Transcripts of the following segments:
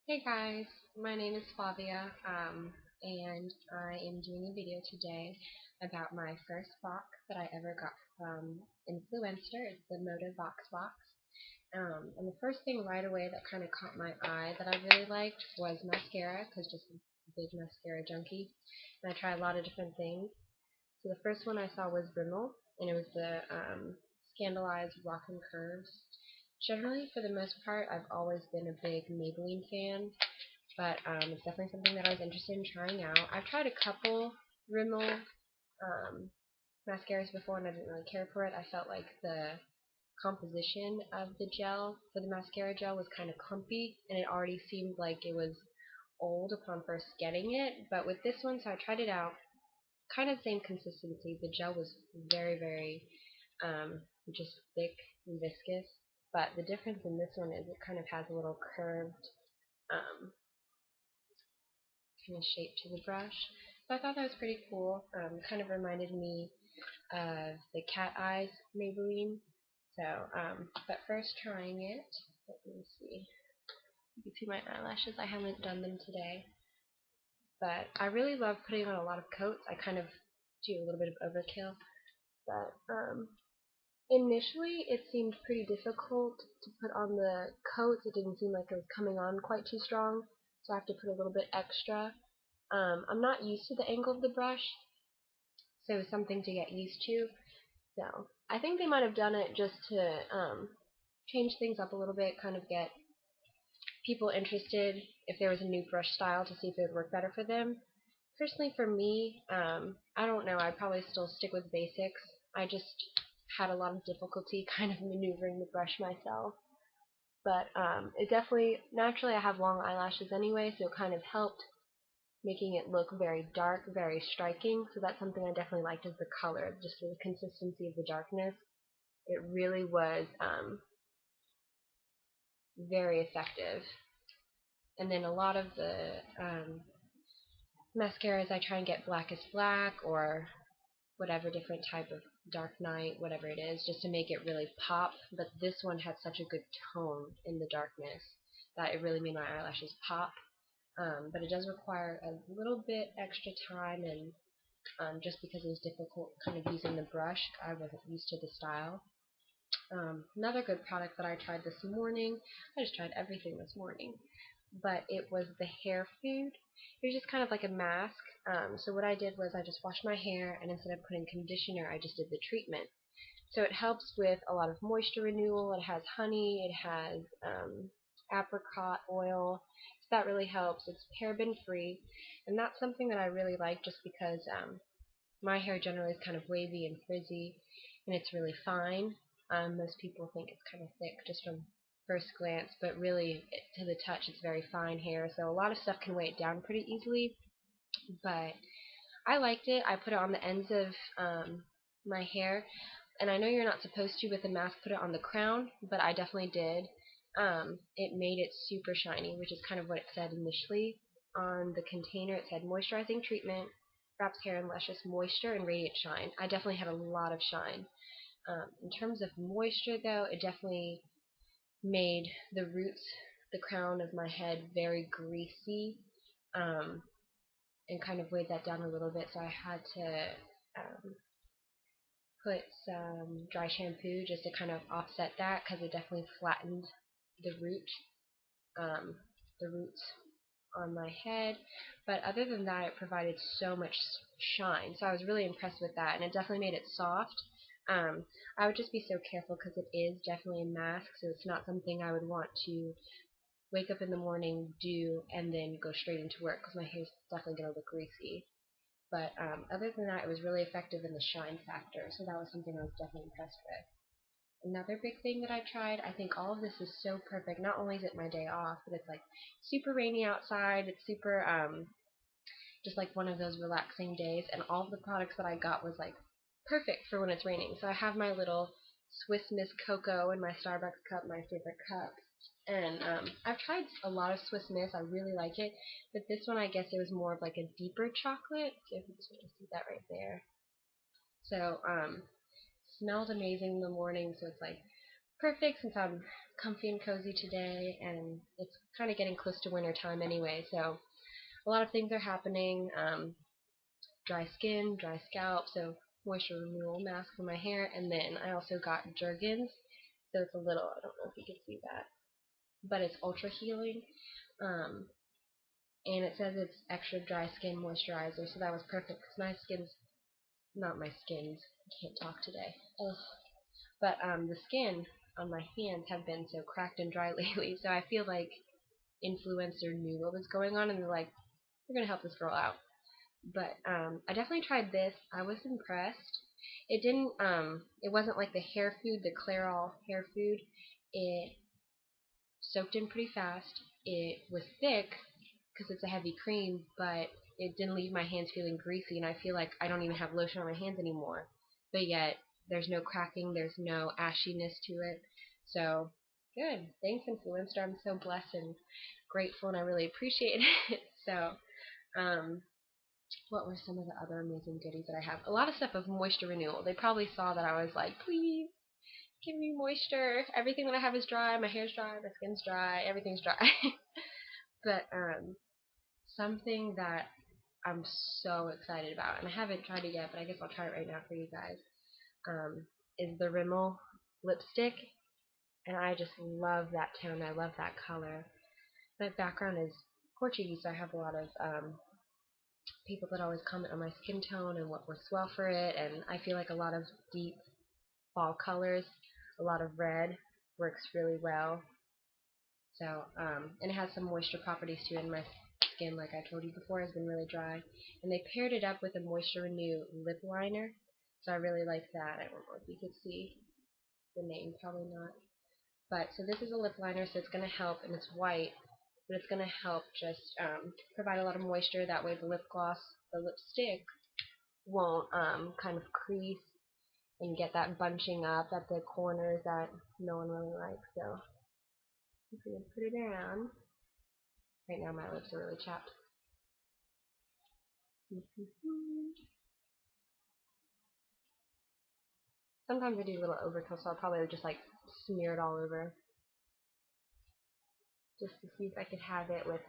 Hey guys, my name is Flavia, and I am doing a video today about my first box that I ever got from Influenster. It's the ModaVoxBox. And the first thing right away that kind of caught my eye that I really liked was mascara, because just a big mascara junkie. And I tried a lot of different things. So the first one I saw was Rimmel, and it was the Scandalized Rock and Curves. Generally, for the most part, I've always been a big Maybelline fan, but it's definitely something that I was interested in trying out. I've tried a couple Rimmel mascaras before, and I didn't really care for it. I felt like the composition of the gel for the mascara gel was kind of clumpy, and it already seemed like it was old upon first getting it. But with this one, so I tried it out, kind of same consistency. The gel was very um, just thick and viscous. But the difference in this one is it kind of has a little curved um, kind of shape to the brush. So I thought that was pretty cool. Kind of reminded me of the cat eyes Maybelline. So, but first trying it, let me see. You can see my eyelashes. I haven't done them today, but I really love putting on a lot of coats. I kind of do a little bit of overkill, but initially it seemed pretty difficult to put on the coats. It didn't seem like it was coming on quite too strong, so I have to put a little bit extra. I'm not used to the angle of the brush, so it's something to get used to. So I think they might have done it just to change things up a little bit, kind of get people interested if there was a new brush style to see if it would work better for them. Personally, for me, I don't know. I'd probably still stick with basics. I just had a lot of difficulty kind of maneuvering the brush myself. But it definitely, naturally I have long eyelashes anyway, so it kind of helped making it look very dark, very striking. So that's something I definitely liked is the color, just the consistency of the darkness. It really was very effective. And then a lot of the mascaras I try and get blackest black or whatever different type of dark night, whatever it is, just to make it really pop. But this one had such a good tone in the darkness that it really made my eyelashes pop. But it does require a little bit extra time, and just because it was difficult kind of using the brush, I wasn't used to the style. Another good product that I tried this morning, I just tried everything this morning, but it was the hair food. It was just kind of like a mask. So what I did was I just washed my hair, and instead of putting conditioner, I just did the treatment. So it helps with a lot of moisture renewal. It has honey, it has apricot oil. So that really helps. It's paraben free, and that's something that I really like just because my hair generally is kind of wavy and frizzy, and it's really fine. Most people think it's kind of thick just from first glance, but really, to the touch, it's very fine hair, so a lot of stuff can weigh it down pretty easily. But I liked it. I put it on the ends of my hair, and I know you're not supposed to with the mask put it on the crown, but I definitely did. It made it super shiny, which is kind of what it said initially on the container. It said moisturizing treatment, wraps hair in luscious moisture and radiant shine. I definitely had a lot of shine. In terms of moisture, though, it definitely made the roots, the crown of my head, very greasy, um, and kind of weighed that down a little bit. So I had to put some dry shampoo just to kind of offset that because it definitely flattened the um, the roots on my head. But other than that, it provided so much shine. So I was really impressed with that, and it definitely made it soft. Um, I would just be so careful because it is definitely a mask, so it's not something I would want to wake up in the morning, do, and then go straight into work because my hair's definitely going to look greasy. But other than that, it was really effective in the shine factor, so that was something I was definitely impressed with. Another big thing that I tried, I think all of this is so perfect. Not only is it my day off, but it's like super rainy outside. It's super just like one of those relaxing days, and all of the products that I got was like perfect for when it's raining. So I have my little SwissMiss Cocoa in my Starbucks cup, my favorite cup. And I've tried a lot of Swiss Miss. I really like it, but this one I guess it was more of like a deeper chocolate. If you can see that right there. So smelled amazing in the morning. So it's like perfect since I'm comfy and cozy today, and it's kind of getting close to winter time anyway, so a lot of things are happening. Dry skin, dry scalp, so moisture removal mask for my hair, and then I also got Jergens, so it's a little, I don't know if you can see that, but it's ultra healing, um, and it says it's extra dry skin moisturizer, so that was perfect because my skin's, not my skins, I can't talk today, ugh. But the skin on my hands have been so cracked and dry lately, so I feel like Influencer knew what was going on, and they're like, we're gonna help this girl out. But I definitely tried this. I was impressed. It wasn't like the hair food, the Clairol hair food. It soaked in pretty fast. It was thick because it's a heavy cream, but it didn't leave my hands feeling greasy, and I feel like I don't even have lotion on my hands anymore. But yet, there's no cracking, there's no ashiness to it. So, good. Thanks, Influencer. I'm so blessed and grateful, and I really appreciate it. So, what were some of the other amazing goodies that I have? A lot of stuff of moisture renewal. They probably saw that I was like, please, give me moisture. Everything that I have is dry. My hair's dry. My skin's dry. Everything's dry. But something that I'm so excited about, and I haven't tried it yet, but I guess I'll try it right now for you guys, is the Rimmel lipstick. And I just love that tone. I love that color. My background is Portuguese, so I have a lot of people that always comment on my skin tone and what works well for it, and I feel like a lot of deep fall colors, a lot of red works really well. So, and it has some moisture properties too, and my skin, like I told you before, has been really dry. And they paired it up with a Moisture Renew lip liner, so I really like that. I don't know if you could see the name, probably not. But, so this is a lip liner, so it's going to help, and it's white, but it's going to help just provide a lot of moisture. That way the lip gloss, the lipstick, won't kind of crease and get that bunching up at the corners that no one really likes. So I'm going to put it around. Right now my lips are really chapped. Sometimes I do a little overkill, so I'll probably just like smear it all over, just to see if I could have it with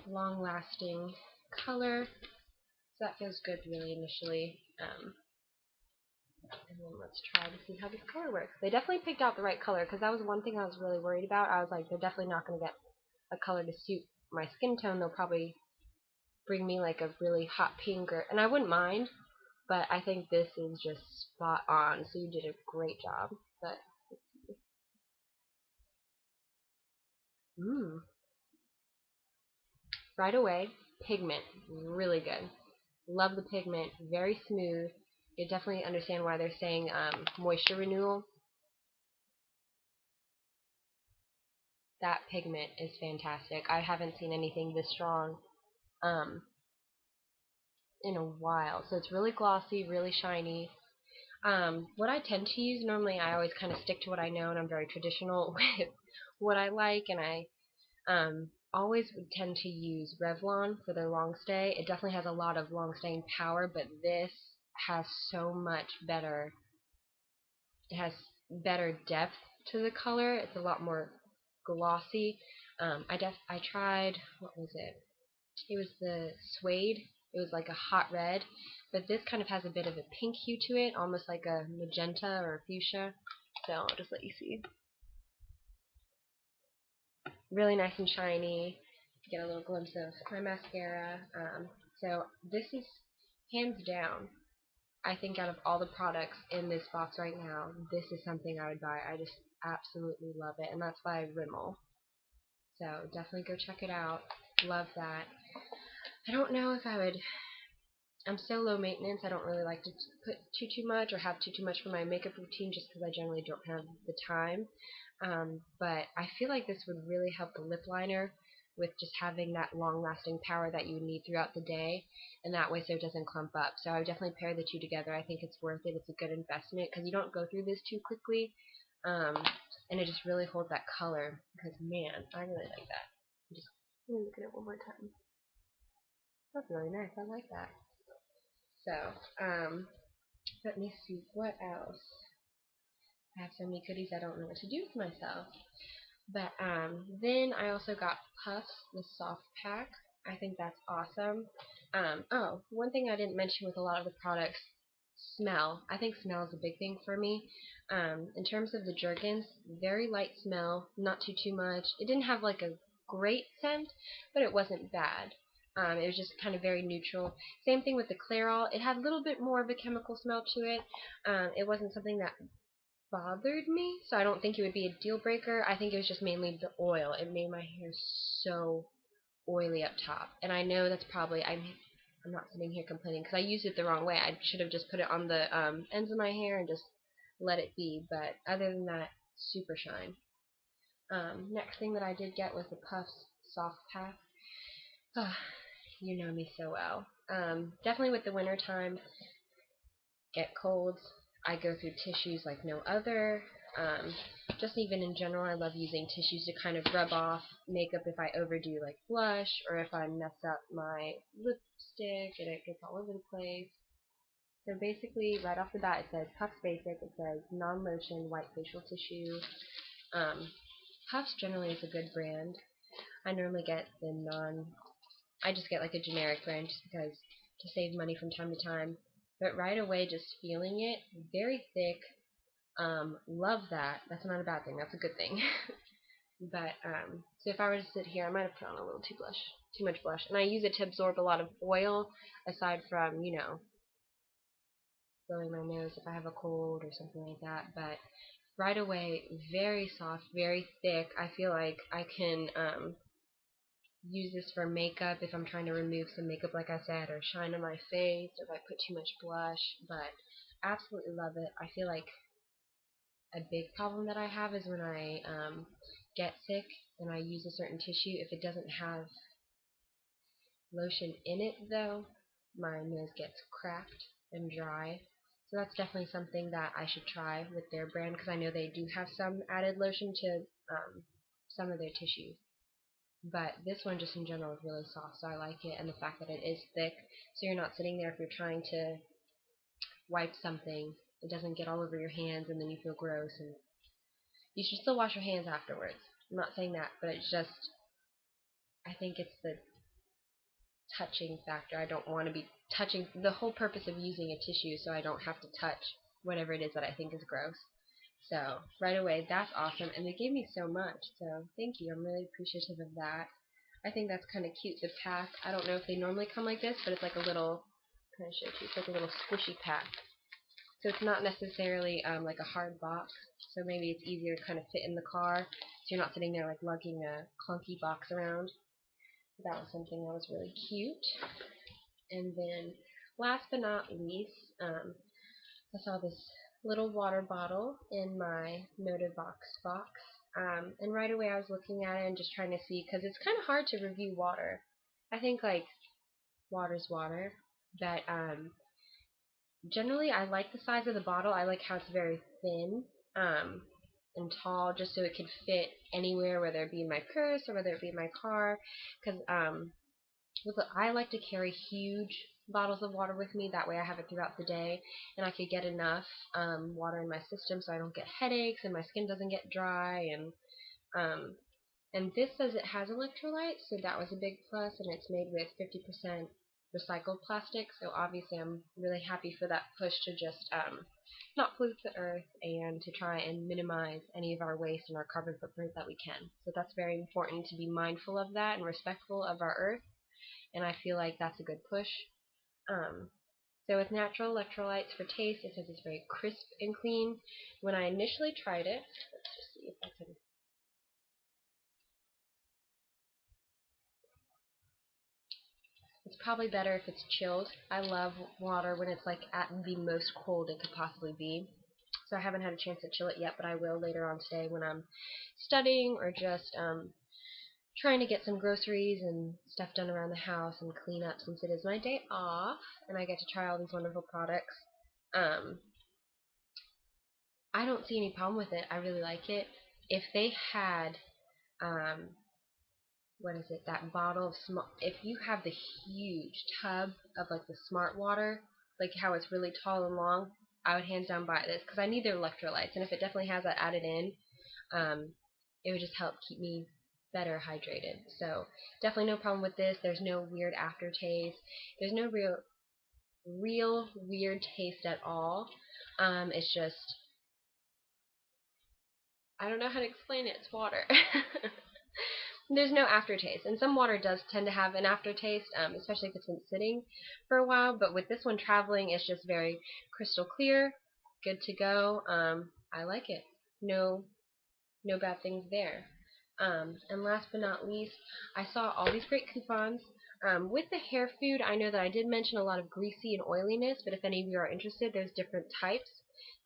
long-lasting color. So that feels good really initially. And then let's try to see how this color works. They definitely picked out the right color, because that was one thing I was really worried about. I was like, they're definitely not going to get a color to suit my skin tone. They'll probably bring me like a really hot pink, and I wouldn't mind, but I think this is just spot on. So you did a great job. But right away, pigment, really good. Love the pigment, very smooth. You definitely understand why they're saying moisture renewal. That pigment is fantastic. I haven't seen anything this strong um, in a while. So it's really glossy, really shiny. What I tend to use, normally I always kind of stick to what I know, and I'm very traditional with what I like, and I always would tend to use Revlon for their long stay. It definitely has a lot of long staying power, but this has so much better, it has better depth to the color. It's a lot more glossy. I tried, what was it? It was the suede. It was like a hot red, but this kind of has a bit of a pink hue to it, almost like a magenta or a fuchsia. So I'll just let you see. Really nice and shiny. Get a little glimpse of my mascara. So this is hands down, I think out of all the products in this box right now, this is something I would buy. I just absolutely love it, and that's by Rimmel. So definitely go check it out. Love that. I don't know if I would, I'm so low maintenance, I don't really like to put too much or have too much for my makeup routine, just because I generally don't have the time. But I feel like this would really help the lip liner with just having that long-lasting power that you need throughout the day, and that way so it doesn't clump up. So I would definitely pair the two together. I think it's worth it. It's a good investment because you don't go through this too quickly, and it just really holds that color. Because man, I really like that. Let me look at it one more time. That's really nice. I like that. So, let me see what else. I have so many goodies I don't know what to do with myself. But then I also got Puffs, the soft pack. I think that's awesome. Oh, one thing I didn't mention with a lot of the products, smell. I think smell is a big thing for me. In terms of the Jergens, very light smell, not too much. It didn't have like a great scent, but it wasn't bad. It was just kind of very neutral. Same thing with the Clairol. It had a little bit more of a chemical smell to it. It wasn't something that bothered me, so I don't think it would be a deal breaker. I think it was just mainly the oil. It made my hair so oily up top, and I know that's probably I'm not sitting here complaining because I used it the wrong way. I should have just put it on the ends of my hair and just let it be. But other than that, super shine. Next thing that I did get was the Puffs Soft Pack. You know me so well. Definitely with the winter time, get colds. I go through tissues like no other. Just even in general, I love using tissues to kind of rub off makeup if I overdo like blush or if I mess up my lipstick and it gets all over the place. So basically, right off the bat, it says Puffs Basic. It says non-lotion white facial tissue. Um, Puffs generally is a good brand. I normally get the I just get like a generic brand just because to save money from time to time. But right away, just feeling it, very thick. Love that. That's not a bad thing. That's a good thing. But so if I were to sit here, I might have put on a little too much blush. And I use it to absorb a lot of oil, aside from blowing my nose if I have a cold or something like that. But right away, very soft, very thick. I feel like I can use this for makeup if I'm trying to remove some makeup, like I said, or shine on my face, or if I put too much blush. But absolutely love it. I feel like a big problem that I have is when I get sick and I use a certain tissue. If it doesn't have lotion in it, though, my nose gets cracked and dry. So that's definitely something that I should try with their brand because I know they do have some added lotion to some of their tissues. But this one just in general is really soft, so I like it, and the fact that it is thick, so you're not sitting there if you're trying to wipe something, it doesn't get all over your hands and then you feel gross, and you should still wash your hands afterwards. I'm not saying that, but it's just, I think it's the touching factor. I don't want to be touching, the whole purpose of using a tissue so I don't have to touch whatever it is that I think is gross. So right away, that's awesome, and they gave me so much, so thank you. I'm really appreciative of that. I think that's kind of cute, the pack. I don't know if they normally come like this, but it's like a little, kind of show it to you, it's like a little squishy pack. So it's not necessarily like a hard box, so maybe it's easier to kind of fit in the car, so you're not sitting there like lugging a clunky box around. That was something that was really cute. And then last but not least, I saw this little water bottle in my ModaVoxBox. And right away I was looking at it and just trying to see, because it's kind of hard to review water. I think like water's water, but generally I like the size of the bottle. I like how it's very thin and tall, just so it could fit anywhere, whether it be in my purse or whether it be in my car, because I like to carry huge bottles of water with me. That way I have it throughout the day, and I could get enough water in my system so I don't get headaches and my skin doesn't get dry. Um, and this says it has electrolytes, so that was a big plus, and it's made with 50% recycled plastic. So obviously I'm really happy for that push to just not pollute the earth and to try and minimize any of our waste and our carbon footprint that we can. So that's very important to be mindful of that and respectful of our earth, and I feel like that's a good push. So with natural electrolytes for taste, it says it's very crisp and clean. When I initially tried it, let's just see if I can. It's probably better if it's chilled. I love water when it's like at the most cold it could possibly be. So I haven't had a chance to chill it yet, but I will later on today when I'm studying or just trying to get some groceries and stuff done around the house and clean up, since it is my day off and I get to try all these wonderful products. I don't see any problem with it. I really like it. If they had, what is it, that bottle of if you have the huge tub of like the smart water, like how it's really tall and long, I would hands down buy this because I need their electrolytes, and if it definitely has that added in, it would just help keep me better hydrated. So definitely no problem with this. There's no weird aftertaste. There's no real weird taste at all. It's just, I don't know how to explain it. It's water. There's no aftertaste, and some water does tend to have an aftertaste, especially if it's been sitting for a while. But with this one traveling, it's just very crystal clear, good to go. I like it. No bad things there. And last but not least, I saw all these great coupons. With the hair food, I know that I did mention a lot of greasy and oiliness, but if any of you are interested, there's different types.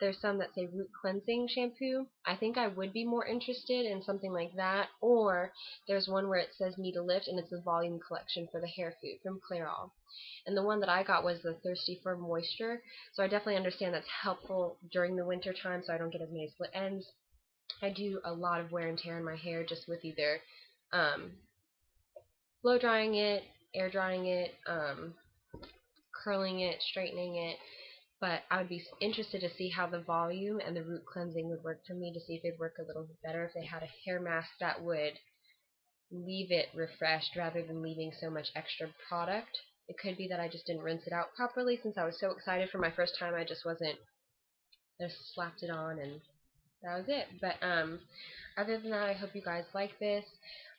There's some that say root cleansing shampoo. I think I would be more interested in something like that. Or there's one where it says Need a Lift, and it's a volume collection for the hair food from Clairol. And the one that I got was the Thirsty for Moisture. So I definitely understand that's helpful during the winter time so I don't get as many split ends. I do a lot of wear and tear in my hair just with either blow drying it, air drying it, curling it, straightening it. But I would be interested to see how the volume and the root cleansing would work for me, to see if it'd work a little bit better if they had a hair mask that would leave it refreshed rather than leaving so much extra product. It could be that I just didn't rinse it out properly since I was so excited for my first time. I just slapped it on and that was it. But other than that, I hope you guys like this.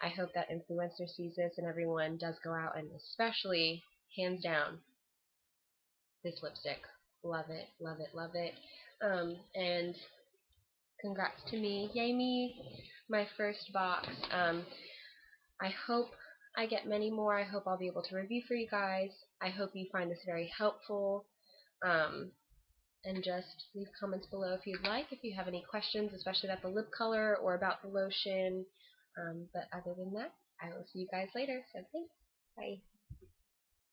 I hope that Influencer sees this and everyone does go out and especially, hands down, this lipstick. Love it, love it, love it. And congrats to me. Yay me, my first box. I hope I get many more. I hope I'll be able to review for you guys. I hope you find this very helpful. And just leave comments below if you'd like, if you have any questions, especially about the lip color or about the lotion. But other than that, I will see you guys later. So thanks. Bye.